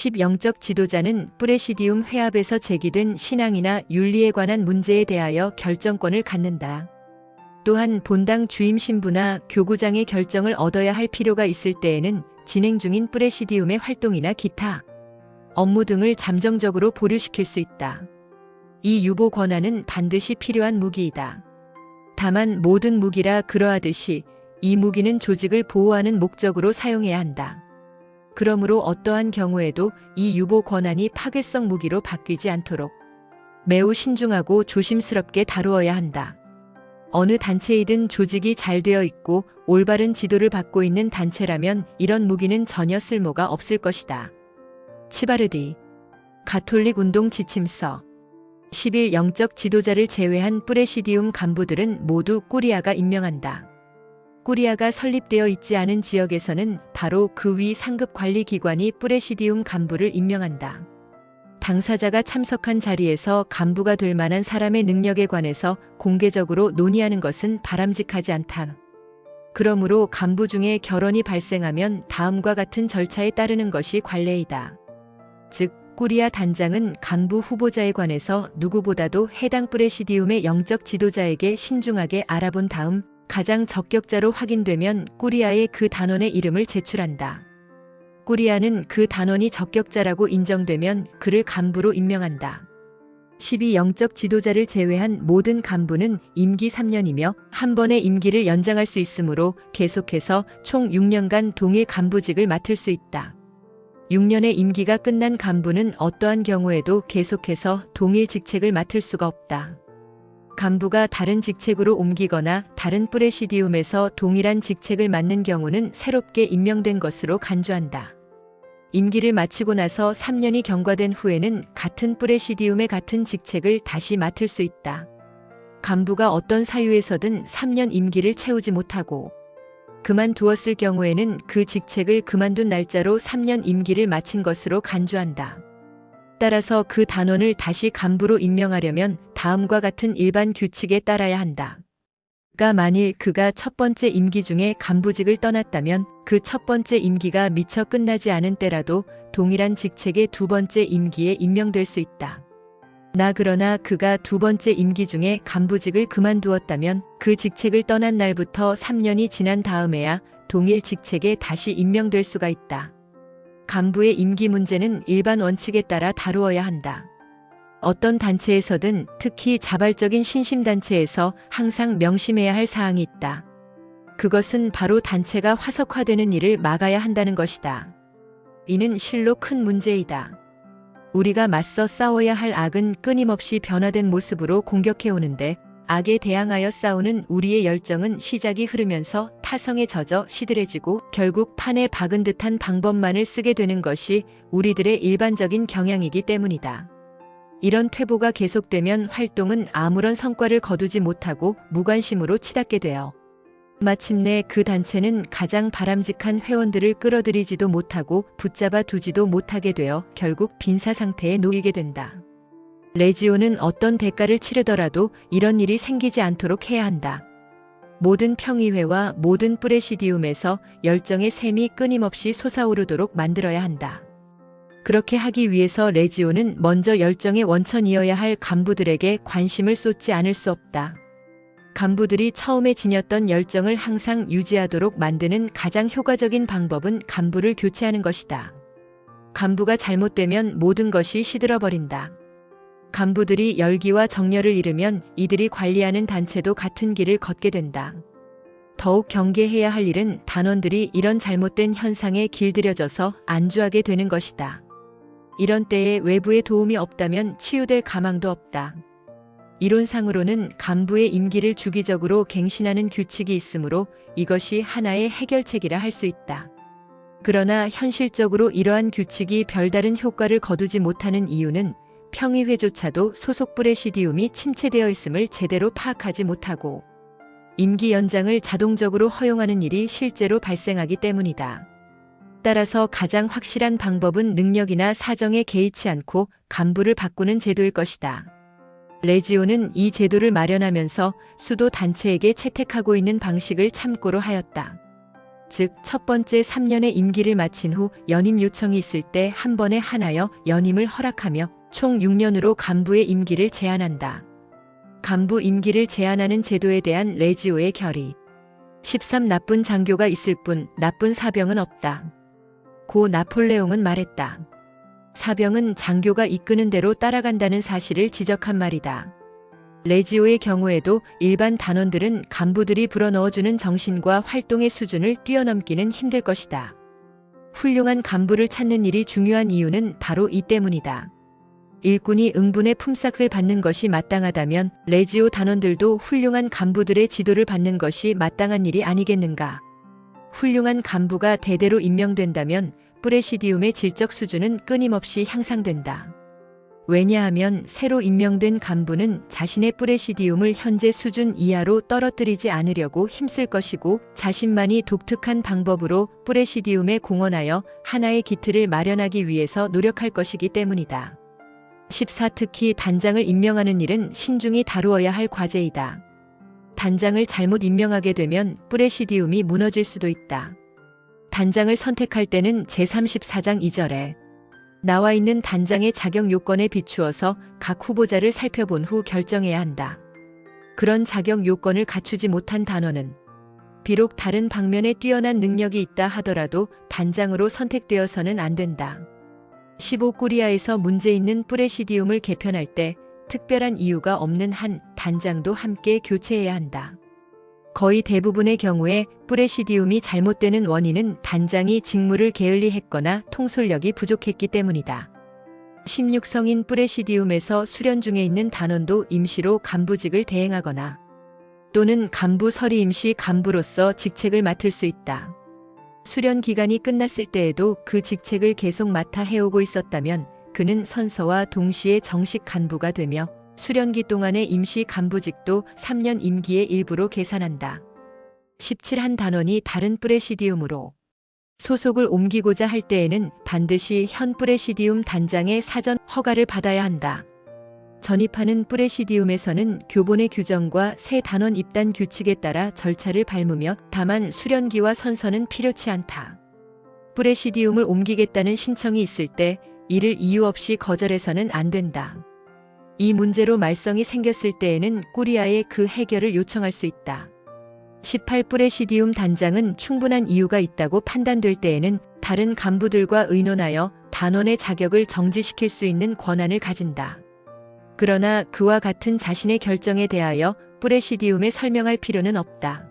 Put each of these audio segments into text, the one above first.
10영적 지도자는 프레시디움 회합에서 제기된 신앙이나 윤리에 관한 문제에 대하여 결정권을 갖는다. 또한 본당 주임 신부나 교구장의 결정을 얻어야 할 필요가 있을 때에는 진행 중인 프레시디움의 활동이나 기타 업무 등을 잠정적으로 보류시킬 수 있다. 이 유보 권한은 반드시 필요한 무기이다. 다만 모든 무기라 그러하듯이 이 무기는 조직을 보호하는 목적으로 사용해야 한다. 그러므로 어떠한 경우에도 이 유보 권한이 파괴성 무기로 바뀌지 않도록 매우 신중하고 조심스럽게 다루어야 한다. 어느 단체이든 조직이 잘 되어 있고 올바른 지도를 받고 있는 단체라면 이런 무기는 전혀 쓸모가 없을 것이다. 치바르디 가톨릭 운동 지침서 10일 영적 지도자를 제외한 프레시디움 간부들은 모두 꾸리아가 임명한다. 꾸리아가 설립되어 있지 않은 지역에서는 바로 그 위 상급 관리 기관이 프레시디움 간부를 임명한다. 당사자가 참석한 자리에서 간부가 될 만한 사람의 능력에 관해서 공개적으로 논의하는 것은 바람직하지 않다. 그러므로 간부 중에 결혼이 발생하면 다음과 같은 절차에 따르는 것이 관례이다. 즉, 꾸리아 단장은 간부 후보자에 관해서 누구보다도 해당 프레시디움의 영적 지도자에게 신중하게 알아본 다음 가장 적격자로 확인되면 꾸리아의 그 단원의 이름을 제출한다. 꾸리아는 그 단원이 적격자라고 인정되면 그를 간부로 임명한다. 12 영적 지도자를 제외한 모든 간부는 임기 3년이며 한 번의 임기를 연장할 수 있으므로 계속해서 총 6년간 동일 간부직을 맡을 수 있다. 6년의 임기가 끝난 간부는 어떠한 경우에도 계속해서 동일 직책을 맡을 수가 없다. 간부가 다른 직책으로 옮기거나 다른 프레시디움에서 동일한 직책을 맡는 경우는 새롭게 임명된 것으로 간주한다. 임기를 마치고 나서 3년이 경과된 후에는 같은 프레시디움의 같은 직책을 다시 맡을 수 있다. 간부가 어떤 사유에서든 3년 임기를 채우지 못하고 그만두었을 경우에는 그 직책을 그만둔 날짜로 3년 임기를 마친 것으로 간주한다. 따라서 그 단원을 다시 간부로 임명하려면 다음과 같은 일반 규칙에 따라야 한다. 만일 그가 첫 번째 임기 중에 간부직을 떠났다면 그 첫 번째 임기가 미처 끝나지 않은 때라도 동일한 직책의 두 번째 임기에 임명될 수 있다. 그러나 그가 두 번째 임기 중에 간부직을 그만두었다면 그 직책을 떠난 날부터 3년이 지난 다음에야 동일 직책에 다시 임명될 수가 있다. 간부의 임기 문제는 일반 원칙에 따라 다루어야 한다. 어떤 단체에서든 특히 자발적인 신심단체에서 항상 명심해야 할 사항이 있다. 그것은 바로 단체가 화석화되는 일을 막아야 한다는 것이다. 이는 실로 큰 문제이다. 우리가 맞서 싸워야 할 악은 끊임없이 변화된 모습으로 공격해오는데 악에 대항하여 싸우는 우리의 열정은 시작이 흐르면서 타성에 젖어 시들해지고 결국 판에 박은 듯한 방법만을 쓰게 되는 것이 우리들의 일반적인 경향이기 때문이다. 이런 퇴보가 계속되면 활동은 아무런 성과를 거두지 못하고 무관심으로 치닫게 되어 마침내 그 단체는 가장 바람직한 회원들을 끌어들이지도 못하고 붙잡아 두지도 못하게 되어 결국 빈사 상태에 놓이게 된다. 레지오는 어떤 대가를 치르더라도 이런 일이 생기지 않도록 해야 한다. 모든 평의회와 모든 프레시디움에서 열정의 샘이 끊임없이 솟아오르도록 만들어야 한다. 그렇게 하기 위해서 레지오는 먼저 열정의 원천이어야 할 간부들에게 관심을 쏟지 않을 수 없다. 간부들이 처음에 지녔던 열정을 항상 유지하도록 만드는 가장 효과적인 방법은 간부를 교체하는 것이다. 간부가 잘못되면 모든 것이 시들어버린다. 간부들이 열기와 정열을 잃으면 이들이 관리하는 단체도 같은 길을 걷게 된다. 더욱 경계해야 할 일은 단원들이 이런 잘못된 현상에 길들여져서 안주하게 되는 것이다. 이런 때에 외부의 도움이 없다면 치유될 가망도 없다. 이론상으로는 간부의 임기를 주기적으로 갱신하는 규칙이 있으므로 이것이 하나의 해결책이라 할 수 있다. 그러나 현실적으로 이러한 규칙이 별다른 효과를 거두지 못하는 이유는 평의회조차도 소속 프레시디움이 침체되어 있음을 제대로 파악하지 못하고 임기 연장을 자동적으로 허용하는 일이 실제로 발생하기 때문이다. 따라서 가장 확실한 방법은 능력이나 사정에 개의치 않고 간부를 바꾸는 제도일 것이다. 레지오는 이 제도를 마련하면서 수도 단체에게 채택하고 있는 방식을 참고로 하였다. 즉 첫 번째 3년의 임기를 마친 후 연임 요청이 있을 때 한 번에 한하여 연임을 허락하며 총 6년으로 간부의 임기를 제한한다. 간부 임기를 제한하는 제도에 대한 레지오의 결의. 13 나쁜 장교가 있을 뿐 나쁜 사병은 없다. 고 나폴레옹은 말했다. 사병은 장교가 이끄는 대로 따라간다는 사실을 지적한 말이다. 레지오의 경우에도 일반 단원들은 간부들이 불어넣어주는 정신과 활동의 수준을 뛰어넘기는 힘들 것이다. 훌륭한 간부를 찾는 일이 중요한 이유는 바로 이 때문이다. 일꾼이 응분의 품삯을 받는 것이 마땅하다면 레지오 단원들도 훌륭한 간부들의 지도를 받는 것이 마땅한 일이 아니겠는가. 훌륭한 간부가 대대로 임명된다면 프레시디움의 질적 수준은 끊임없이 향상된다. 왜냐하면 새로 임명된 간부는 자신의 프레시디움을 현재 수준 이하로 떨어뜨리지 않으려고 힘쓸 것이고 자신만이 독특한 방법으로 프레시디움에 공헌하여 하나의 기틀을 마련하기 위해서 노력할 것이기 때문이다. 14 특히 단장을 임명하는 일은 신중히 다루어야 할 과제이다. 단장을 잘못 임명하게 되면 프레시디움이 무너질 수도 있다. 단장을 선택할 때는 제34장 2절에 나와 있는 단장의 자격 요건에 비추어서 각 후보자를 살펴본 후 결정해야 한다. 그런 자격 요건을 갖추지 못한 단원은 비록 다른 방면에 뛰어난 능력이 있다 하더라도 단장으로 선택되어서는 안 된다. 15 꾸리아에서 문제 있는 프레시디움을 개편할 때 특별한 이유가 없는 한 단장도 함께 교체해야 한다. 거의 대부분의 경우에 프레시디움이 잘못되는 원인은 단장이 직무를 게을리했거나 통솔력이 부족했기 때문이다. 16성인 프레시디움에서 수련 중에 있는 단원도 임시로 간부직을 대행하거나 또는 간부 서리 임시 간부로서 직책을 맡을 수 있다. 수련 기간이 끝났을 때에도 그 직책을 계속 맡아 해오고 있었다면 그는 선서와 동시에 정식 간부가 되며 수련기 동안의 임시 간부직도 3년 임기의 일부로 계산한다. 17 한 단원이 다른 프레시디움으로 소속을 옮기고자 할 때에는 반드시 현 프레시디움 단장의 사전 허가를 받아야 한다. 전입하는 프레시디움에서는 교본의 규정과 새 단원 입단 규칙에 따라 절차를 밟으며 다만 수련기와 선서는 필요치 않다. 프레시디움을 옮기겠다는 신청이 있을 때 이를 이유 없이 거절해서는 안 된다. 이 문제로 말썽이 생겼을 때에는 꾸리아에 그 해결을 요청할 수 있다. 18 프레시디움 단장은 충분한 이유가 있다고 판단될 때에는 다른 간부들과 의논하여 단원의 자격을 정지시킬 수 있는 권한을 가진다. 그러나 그와 같은 자신의 결정에 대하여 프레시디움에 설명할 필요는 없다.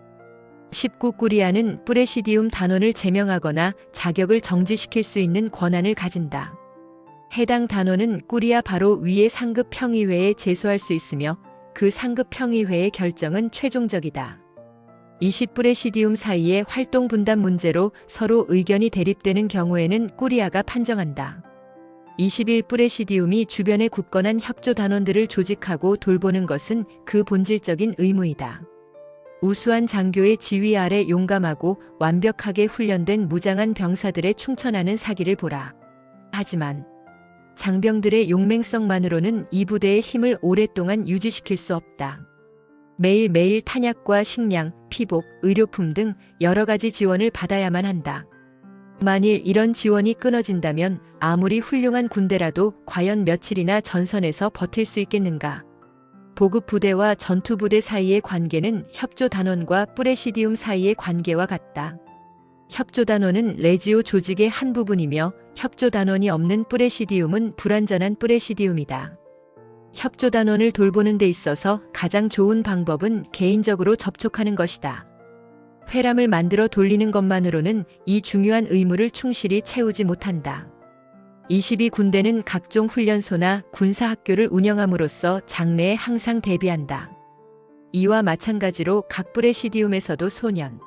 19 꾸리아는 프레시디움 단원을 제명하거나 자격을 정지시킬 수 있는 권한을 가진다. 해당 단원은 꾸리아 바로 위의 상급 평의회에 제소할 수 있으며 그 상급 평의회의 결정은 최종적이다. 20 프레시디움 사이의 활동 분담 문제로 서로 의견이 대립되는 경우에는 꾸리아가 판정한다. 21 프레시디움이 주변의 굳건한 협조 단원들을 조직하고 돌보는 것은 그 본질적인 의무이다. 우수한 장교의 지휘 아래 용감하고 완벽하게 훈련된 무장한 병사들의 충천하는 사기를 보라. 하지만 장병들의 용맹성만으로는 이 부대의 힘을 오랫동안 유지시킬 수 없다. 매일매일 탄약과 식량, 피복, 의료품 등 여러 가지 지원을 받아야만 한다. 만일 이런 지원이 끊어진다면 아무리 훌륭한 군대라도 과연 며칠이나 전선에서 버틸 수 있겠는가? 보급 부대와 전투 부대 사이의 관계는 협조 단원과 프레시디움 사이의 관계와 같다. 협조 단원은 레지오 조직의 한 부분이며 협조 단원이 없는 프레시디움은 불완전한 프레시디움이다. 협조 단원을 돌보는 데 있어서 가장 좋은 방법은 개인적으로 접촉하는 것이다. 회람을 만들어 돌리는 것만으로는 이 중요한 의무를 충실히 채우지 못한다. 22 군대는 각종 훈련소나 군사학교를 운영함으로써 장래에 항상 대비한다. 이와 마찬가지로 각 프레시디움에서도 소년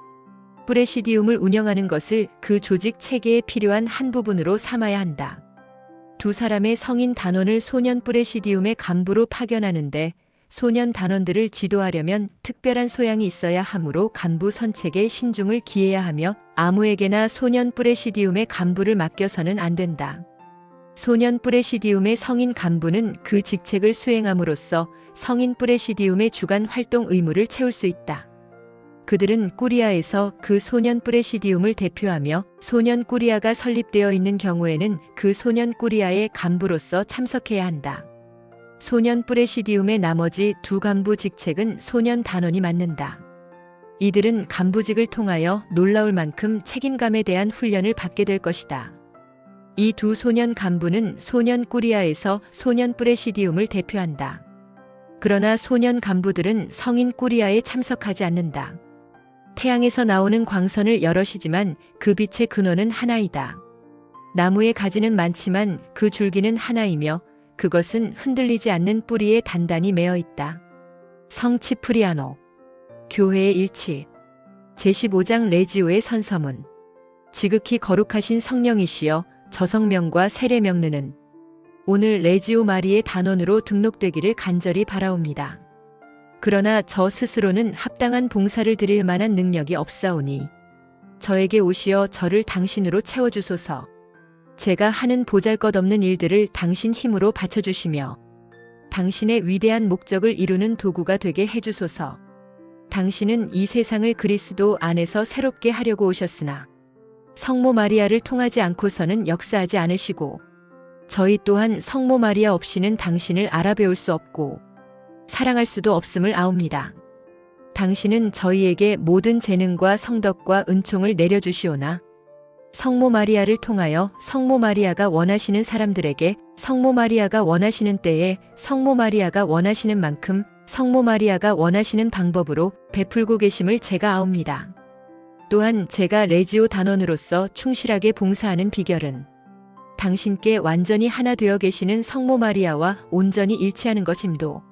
프레시디움을 운영하는 것을 그 조직 체계에 필요한 한 부분으로 삼아야 한다. 두 사람의 성인 단원을 소년 프레시디움의 간부로 파견하는데 소년 단원들을 지도하려면 특별한 소양이 있어야 하므로 간부 선책에 신중을 기해야 하며 아무에게나 소년 프레시디움의 간부를 맡겨서는 안 된다. 소년 프레시디움의 성인 간부는 그 직책을 수행함으로써 성인 프레시디움의 주간 활동 의무를 채울 수 있다. 그들은 꾸리아에서 그 소년 프레시디움을 대표하며 소년 꾸리아가 설립되어 있는 경우에는 그 소년 꾸리아의 간부로서 참석해야 한다. 소년 프레시디움의 나머지 두 간부 직책은 소년 단원이 맡는다. 이들은 간부직을 통하여 놀라울 만큼 책임감에 대한 훈련을 받게 될 것이다. 이 두 소년 간부는 소년 꾸리아에서 소년 프레시디움을 대표한다. 그러나 소년 간부들은 성인 꾸리아에 참석하지 않는다. 태양에서 나오는 광선을 여럿이지만 그 빛의 근원은 하나이다. 나무의 가지는 많지만 그 줄기는 하나이며 그것은 흔들리지 않는 뿌리에 단단히 매어 있다. 성 치프리아노 교회의 일치 제15장 레지오의 선서문 지극히 거룩하신 성령이시여 저 성명과 세례 명르는 오늘 레지오 마리의 단원으로 등록되기를 간절히 바라옵니다. 그러나 저 스스로는 합당한 봉사를 드릴 만한 능력이 없사오니 저에게 오시어 저를 당신으로 채워주소서. 제가 하는 보잘것없는 일들을 당신 힘으로 바쳐주시며 당신의 위대한 목적을 이루는 도구가 되게 해주소서. 당신은 이 세상을 그리스도 안에서 새롭게 하려고 오셨으나 성모 마리아를 통하지 않고서는 역사하지 않으시고 저희 또한 성모 마리아 없이는 당신을 알아배울 수 없고 사랑할 수도 없음을 아옵니다. 당신은 저희에게 모든 재능과 성덕과 은총을 내려주시오나 성모 마리아를 통하여 성모 마리아가 원하시는 사람들에게 성모 마리아가 원하시는 때에 성모 마리아가 원하시는 만큼 성모 마리아가 원하시는 방법으로 베풀고 계심을 제가 아옵니다. 또한 제가 레지오 단원으로서 충실하게 봉사하는 비결은 당신께 완전히 하나 되어 계시는 성모 마리아와 온전히 일치하는 것임도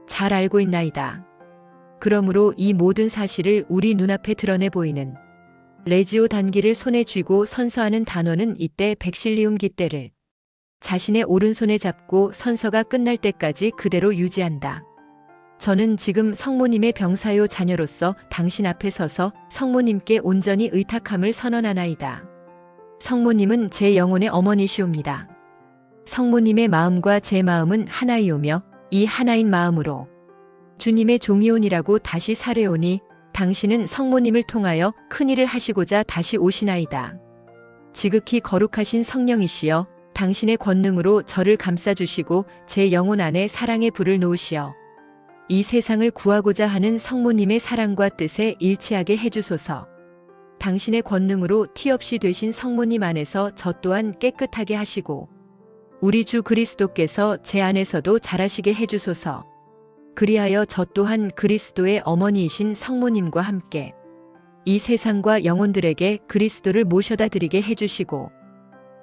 잘 알고 있나이다. 그러므로 이 모든 사실을 우리 눈앞에 드러내 보이는 레지오 단기를 손에 쥐고 선서하는 단원은 이때 백실리움 깃대를 자신의 오른손에 잡고 선서가 끝날 때까지 그대로 유지한다. 저는 지금 성모님의 병사요 자녀로서 당신 앞에 서서 성모님께 온전히 의탁함을 선언하나이다. 성모님은 제 영혼의 어머니시옵니다. 성모님의 마음과 제 마음은 하나이오며 이 하나인 마음으로 주님의 종이오니라고 다시 사례오니 당신은 성모님을 통하여 큰일을 하시고자 다시 오시나이다. 지극히 거룩하신 성령이시여 당신의 권능으로 저를 감싸주시고 제 영혼 안에 사랑의 불을 놓으시어 이 세상을 구하고자 하는 성모님의 사랑과 뜻에 일치하게 해주소서. 당신의 권능으로 티 없이 되신 성모님 안에서 저 또한 깨끗하게 하시고 우리 주 그리스도께서 제 안에서도 자라시게 해주소서. 그리하여 저 또한 그리스도의 어머니이신 성모님과 함께 이 세상과 영혼들에게 그리스도를 모셔다 드리게 해주시고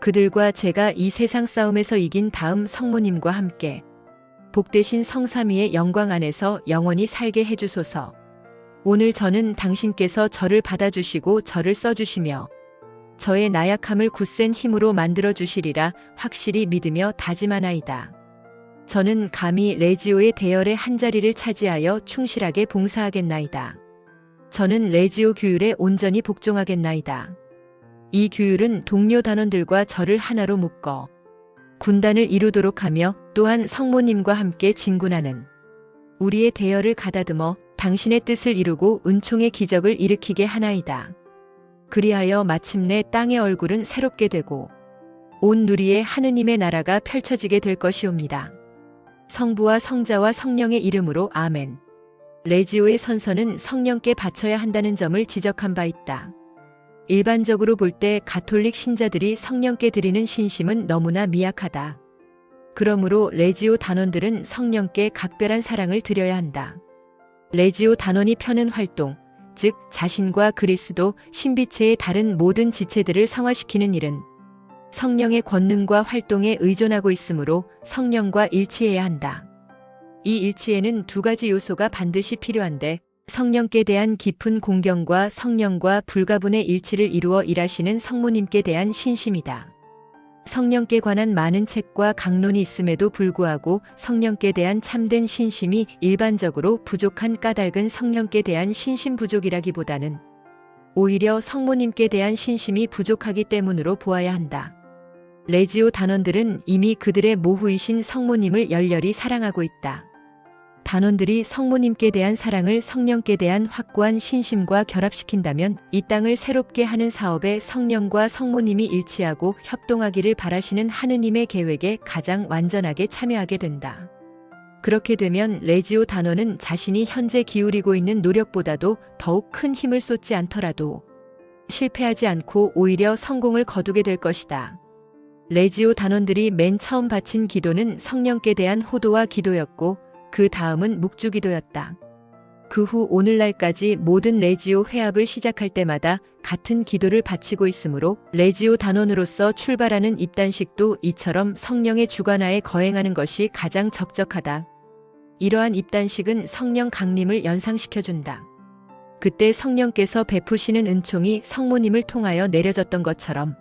그들과 제가 이 세상 싸움에서 이긴 다음 성모님과 함께 복되신 성삼위의 영광 안에서 영원히 살게 해주소서. 오늘 저는 당신께서 저를 받아주시고 저를 써주시며 저의 나약함을 굳센 힘으로 만들어주시리라 확실히 믿으며 다짐하나이다. 저는 감히 레지오의 대열의 한자리를 차지하여 충실하게 봉사하겠나이다. 저는 레지오 규율에 온전히 복종하겠나이다. 이 규율은 동료 단원들과 저를 하나로 묶어 군단을 이루도록 하며 또한 성모님과 함께 진군하는 우리의 대열을 가다듬어 당신의 뜻을 이루고 은총의 기적을 일으키게 하나이다. 그리하여 마침내 땅의 얼굴은 새롭게 되고 온 누리에 하느님의 나라가 펼쳐지게 될 것이옵니다. 성부와 성자와 성령의 이름으로 아멘. 레지오의 선서는 성령께 바쳐야 한다는 점을 지적한 바 있다. 일반적으로 볼 때 가톨릭 신자들이 성령께 드리는 신심은 너무나 미약하다. 그러므로 레지오 단원들은 성령께 각별한 사랑을 드려야 한다. 레지오 단원이 펴는 활동, 즉 자신과 그리스도, 신비체의 다른 모든 지체들을 성화시키는 일은 성령의 권능과 활동에 의존하고 있으므로 성령과 일치해야 한다. 이 일치에는 두 가지 요소가 반드시 필요한데 성령께 대한 깊은 공경과 성령과 불가분의 일치를 이루어 일하시는 성모님께 대한 신심이다. 성령께 관한 많은 책과 강론이 있음에도 불구하고 성령께 대한 참된 신심이 일반적으로 부족한 까닭은 성령께 대한 신심 부족이라기보다는 오히려 성모님께 대한 신심이 부족하기 때문으로 보아야 한다. 레지오 단원들은 이미 그들의 모후이신 성모님을 열렬히 사랑하고 있다. 단원들이 성모님께 대한 사랑을 성령께 대한 확고한 신심과 결합시킨다면 이 땅을 새롭게 하는 사업에 성령과 성모님이 일치하고 협동하기를 바라시는 하느님의 계획에 가장 완전하게 참여하게 된다. 그렇게 되면 레지오 단원은 자신이 현재 기울이고 있는 노력보다도 더욱 큰 힘을 쏟지 않더라도 실패하지 않고 오히려 성공을 거두게 될 것이다. 레지오 단원들이 맨 처음 바친 기도는 성령께 대한 호도와 기도였고 그 다음은 묵주기도였다. 그 후 오늘날까지 모든 레지오 회합을 시작할 때마다 같은 기도를 바치고 있으므로 레지오 단원으로서 출발하는 입단식도 이처럼 성령의 주관하에 거행하는 것이 가장 적적하다. 이러한 입단식은 성령 강림을 연상시켜준다. 그때 성령께서 베푸시는 은총이 성모님을 통하여 내려졌던 것처럼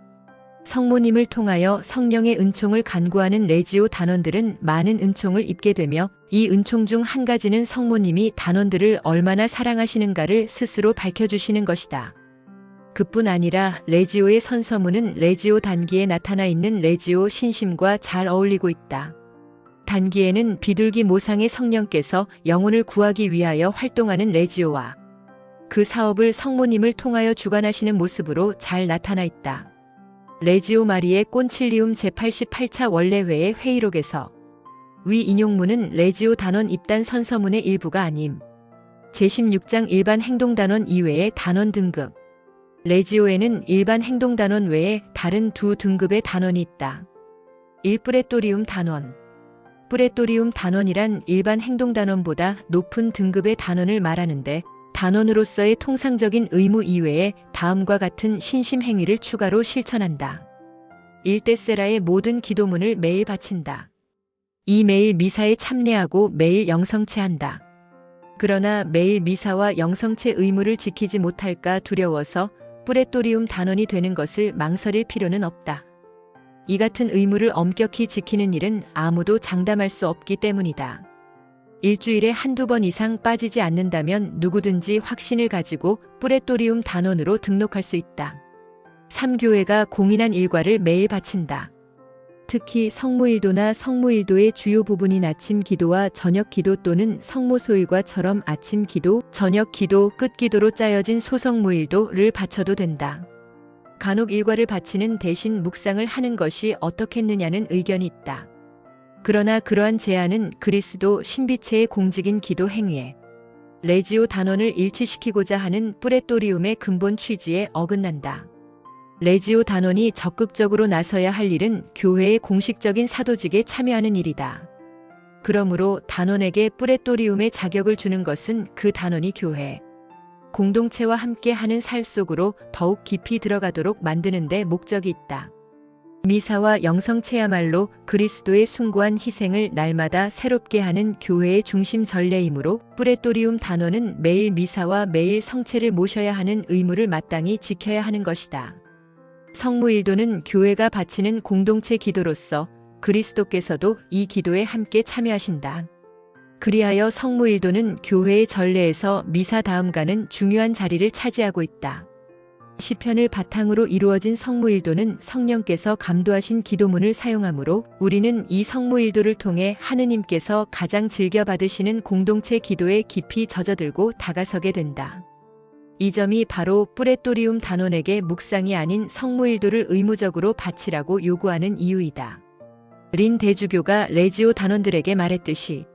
성모님을 통하여 성령의 은총을 간구하는 레지오 단원들은 많은 은총을 입게 되며 이 은총 중 한 가지는 성모님이 단원들을 얼마나 사랑하시는가를 스스로 밝혀주시는 것이다. 그뿐 아니라 레지오의 선서문은 레지오 단기에 나타나 있는 레지오 신심과 잘 어울리고 있다. 단기에는 비둘기 모상의 성령께서 영혼을 구하기 위하여 활동하는 레지오와 그 사업을 성모님을 통하여 주관하시는 모습으로 잘 나타나 있다. 레지오 마리의 꼰칠리움 제88차 원래회의 회의록에서 위 인용문은 레지오 단원 입단 선서문의 일부가 아님 제16장 일반 행동단원 이외의 단원 등급 레지오에는 일반 행동단원 외에 다른 두 등급의 단원이 있다. 1. 뿌레토리움 단원 뿌레토리움 단원이란 일반 행동단원보다 높은 등급의 단원을 말하는데 단원으로서의 통상적인 의무 이외에 다음과 같은 신심 행위를 추가로 실천한다. 1. 떼세라의 모든 기도문을 매일 바친다. 2. 매일 미사에 참례하고 매일 영성체한다. 그러나 매일 미사와 영성체 의무를 지키지 못할까 두려워서 뿌레토리움 단원이 되는 것을 망설일 필요는 없다. 이 같은 의무를 엄격히 지키는 일은 아무도 장담할 수 없기 때문이다. 일주일에 한두 번 이상 빠지지 않는다면 누구든지 확신을 가지고 뿌레토리움 단원으로 등록할 수 있다. 3. 교회가 공인한 일과를 매일 바친다. 특히 성모일도나 성모일도의 주요 부분인 아침 기도와 저녁 기도 또는 성모소일과처럼 아침 기도, 저녁 기도, 끝기도로 짜여진 소성모일도를 바쳐도 된다. 간혹 일과를 바치는 대신 묵상을 하는 것이 어떻겠느냐는 의견이 있다. 그러나 그러한 제안은 그리스도 신비체의 공직인 기도 행위에 레지오 단원을 일치시키고자 하는 뿌레토리움의 근본 취지에 어긋난다. 레지오 단원이 적극적으로 나서야 할 일은 교회의 공식적인 사도직에 참여하는 일이다. 그러므로 단원에게 뿌레토리움의 자격을 주는 것은 그 단원이 교회 공동체와 함께 하는 삶 속으로 더욱 깊이 들어가도록 만드는 데 목적이 있다. 미사와 영성체야말로 그리스도의 숭고한 희생을 날마다 새롭게 하는 교회의 중심 전례이므로 뿌레토리움 단원은 매일 미사와 매일 성체를 모셔야 하는 의무를 마땅히 지켜야 하는 것이다. 성모일도는 교회가 바치는 공동체 기도로서 그리스도께서도 이 기도에 함께 참여하신다. 그리하여 성모일도는 교회의 전례에서 미사 다음가는 중요한 자리를 차지하고 있다. 시편을 바탕으로 이루어진 성모일도는 성령께서 감도하신 기도문을 사용하므로 우리는 이 성모일도를 통해 하느님께서 가장 즐겨 받으시는 공동체 기도에 깊이 젖어들고 다가서게 된다. 이 점이 바로 뿌레토리움 단원에게 묵상이 아닌 성모일도를 의무적으로 바치라고 요구하는 이유이다. 린 대주교가 레지오 단원들에게 말했듯이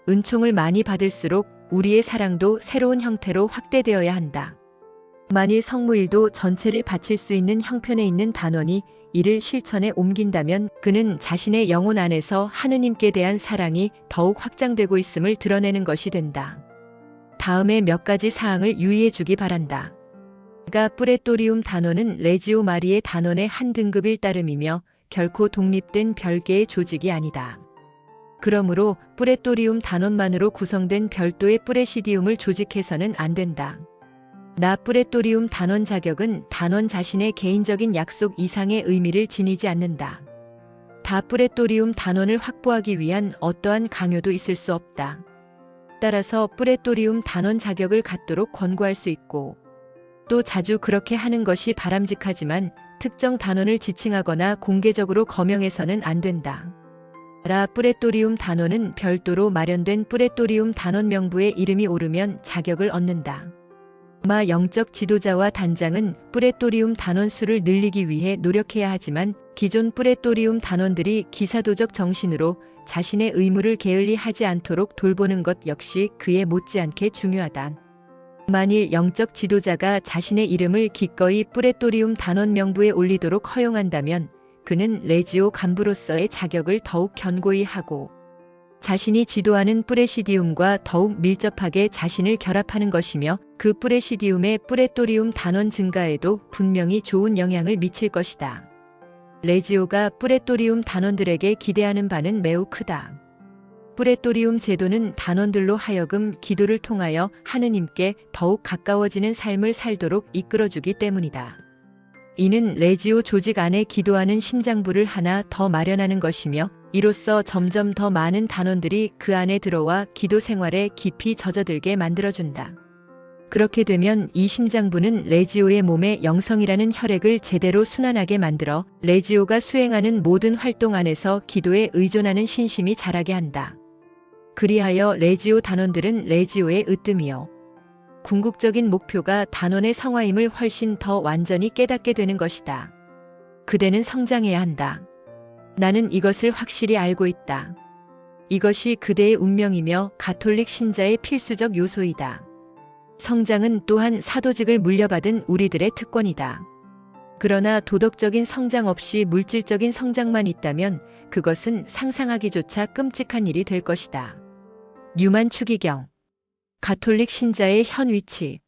은총을 많이 받을수록 우리의 사랑도 새로운 형태로 확대되어야 한다. 만일 성모일도 전체를 바칠 수 있는 형편에 있는 단원이 이를 실천에 옮긴다면 그는 자신의 영혼 안에서 하느님께 대한 사랑이 더욱 확장되고 있음을 드러내는 것이 된다. 다음에 몇 가지 사항을 유의해 주기 바란다. 그가 뿌레토리움 단원은 레지오 마리의 단원의 한 등급일 따름이며 결코 독립된 별개의 조직이 아니다. 그러므로 뿌레토리움 단원만으로 구성된 별도의 뿌레시디움을 조직해서는 안 된다. 나 뿌레토리움 단원 자격은 단원 자신의 개인적인 약속 이상의 의미를 지니지 않는다. 다 뿌레토리움 단원을 확보하기 위한 어떠한 강요도 있을 수 없다. 따라서 뿌레토리움 단원 자격을 갖도록 권고할 수 있고 또 자주 그렇게 하는 것이 바람직하지만 특정 단원을 지칭하거나 공개적으로 거명해서는 안 된다. 따라 뿌레토리움 단원은 별도로 마련된 뿌레토리움 단원 명부에 이름이 오르면 자격을 얻는다. 로마 영적 지도자와 단장은 뿌레토리움 단원 수를 늘리기 위해 노력해야 하지만 기존 뿌레토리움 단원들이 기사도적 정신으로 자신의 의무를 게을리 하지 않도록 돌보는 것 역시 그에 못지않게 중요하다. 만일 영적 지도자가 자신의 이름을 기꺼이 뿌레토리움 단원 명부에 올리도록 허용한다면 그는 레지오 간부로서의 자격을 더욱 견고히 하고 자신이 지도하는 뿌레시디움과 더욱 밀접하게 자신을 결합하는 것이며 그 뿌레시디움의 뿌레토리움 단원 증가에도 분명히 좋은 영향을 미칠 것이다. 레지오가 뿌레토리움 단원들에게 기대하는 바는 매우 크다. 뿌레토리움 제도는 단원들로 하여금 기도를 통하여 하느님께 더욱 가까워지는 삶을 살도록 이끌어주기 때문이다. 이는 레지오 조직 안에 기도하는 심장부를 하나 더 마련하는 것이며 이로써 점점 더 많은 단원들이 그 안에 들어와 기도 생활에 깊이 젖어들게 만들어준다. 그렇게 되면 이 심장부는 레지오의 몸에 영성이라는 혈액을 제대로 순환하게 만들어 레지오가 수행하는 모든 활동 안에서 기도에 의존하는 신심이 자라게 한다. 그리하여 레지오 단원들은 레지오의 으뜸이요. 궁극적인 목표가 단원의 성화임을 훨씬 더 완전히 깨닫게 되는 것이다. 그대는 성장해야 한다. 나는 이것을 확실히 알고 있다. 이것이 그대의 운명이며 가톨릭 신자의 필수적 요소이다. 성장은 또한 사도직을 물려받은 우리들의 특권이다. 그러나 도덕적인 성장 없이 물질적인 성장만 있다면 그것은 상상하기조차 끔찍한 일이 될 것이다. 뉴만 추기경 가톨릭 신자의 현 위치